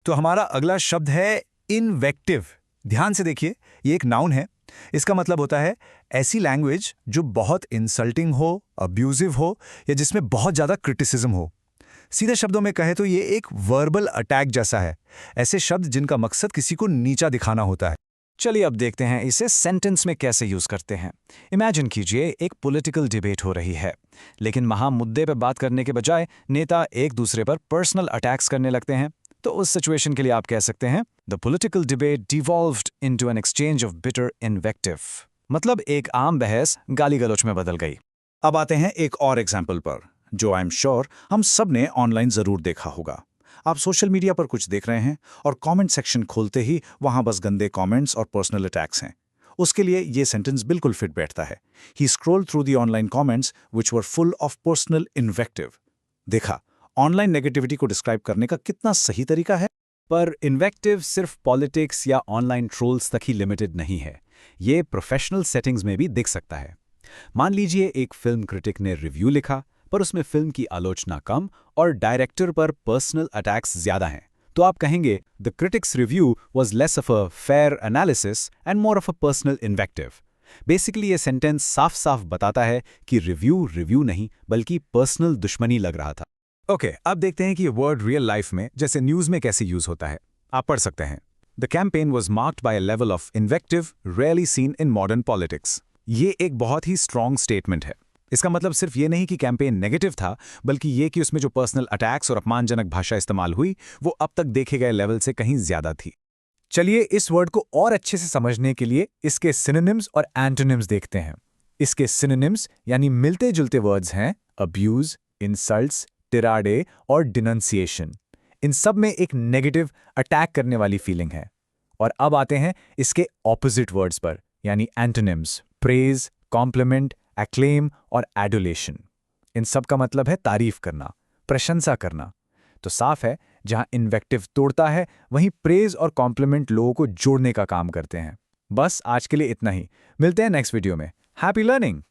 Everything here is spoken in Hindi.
तो हमारा अगला शब्द है इन्वेक्टिव। ध्यान से देखिए, ये एक नाउन है। इसका मतलब होता है ऐसी लैंग्वेज जो बहुत इंसल्टिंग हो, अब्यूजिव हो या जिसमें बहुत ज़्यादा क्रिटिसिज्म हो। सीधे शब्दों में कहे तो ये एक वर्बल अटैक जैसा है, ऐसे शब्द जिनका मकसद किसी को नीचा दिखाना होता है। चलिए अब देखते हैं इसे सेंटेंस में कैसे यूज करते हैं। इमेजिन कीजिए एक पॉलिटिकल डिबेट हो रही है, लेकिन महा मुद्दे पर बात करने के बजाय नेता एक दूसरे पर पर्सनल अटैक्स करने लगते हैं। तो उस सिचुएशन के लिए आप कह सकते हैं the political debate devolved into an exchange of bitter invective. मतलब एक आम बहस गाली गलौच में बदल गई। अब आते हैं एक और एग्जाम्पल पर, जो आई एम श्योर हम सब ने ऑनलाइन जरूर देखा होगा। आप सोशल मीडिया पर कुछ देख रहे हैं और कमेंट सेक्शन खोलते ही वहां बस गंदे कमेंट्स और पर्सनल अटैक्स हैं। उसके लिए ये सेंटेंस बिल्कुल फिट बैठता है। He scrolled through the online comments which were full of personal invective. देखा, ऑनलाइन नेगेटिविटी को डिस्क्राइब करने का कितना सही तरीका है। पर इन्वेक्टिव सिर्फ पॉलिटिक्स या ऑनलाइन ट्रोल्स तक ही लिमिटेड नहीं है, ये प्रोफेशनल सेटिंग्स में भी दिख सकता है। मान लीजिए एक फिल्म क्रिटिक ने रिव्यू लिखा, पर उसमें फिल्म की आलोचना कम और डायरेक्टर पर पर्सनल अटैक्स ज्यादा हैं। तो आप कहेंगे the critics review was less of a fair analysis and more of a personal invective. Basically ये सेंटेंस साफ साफ बताता है कि रिव्यू नहीं बल्कि पर्सनल दुश्मनी लग रहा था। ओके, अब देखते हैं कि ये वर्ड रियल लाइफ में जैसे न्यूज में कैसे यूज होता है। आप पढ़ सकते हैं the campaign was marked by a level of invective rarely seen in modern politics. ये एक बहुत ही स्ट्रॉन्ग स्टेटमेंट है। इसका मतलब सिर्फ ये नहीं कि कैंपेन नेगेटिव था, बल्कि ये कि उसमें जो पर्सनल अटैक्स और अपमानजनक भाषा इस्तेमाल हुई वो अब तक देखे गए लेवल से कहीं ज्यादा थी। चलिए इस वर्ड को और अच्छे से समझने के लिए इसके सिनोनिम्स और एंटोनिम्स देखते हैं। इसके सिनोनिम्स यानी मिलते जुलते वर्ड्स हैं अब्यूज, इंसल्ट्स, टिराडे और डिनंसिएशन। इन सब में एक नेगेटिव अटैक करने वाली फीलिंग है। और अब आते हैं इसके ऑपोजिट वर्ड्स पर, यानी एंटोनिम्स प्रेज, कॉम्प्लीमेंट, एक्लेम और एडुलेशन। इन सब का मतलब है तारीफ करना, प्रशंसा करना। तो साफ है, जहां इन्वेक्टिव तोड़ता है वहीं प्रेज और कॉम्प्लीमेंट लोगों को जोड़ने का काम करते हैं। बस आज के लिए इतना ही। मिलते हैं नेक्स्ट वीडियो में। Happy learning.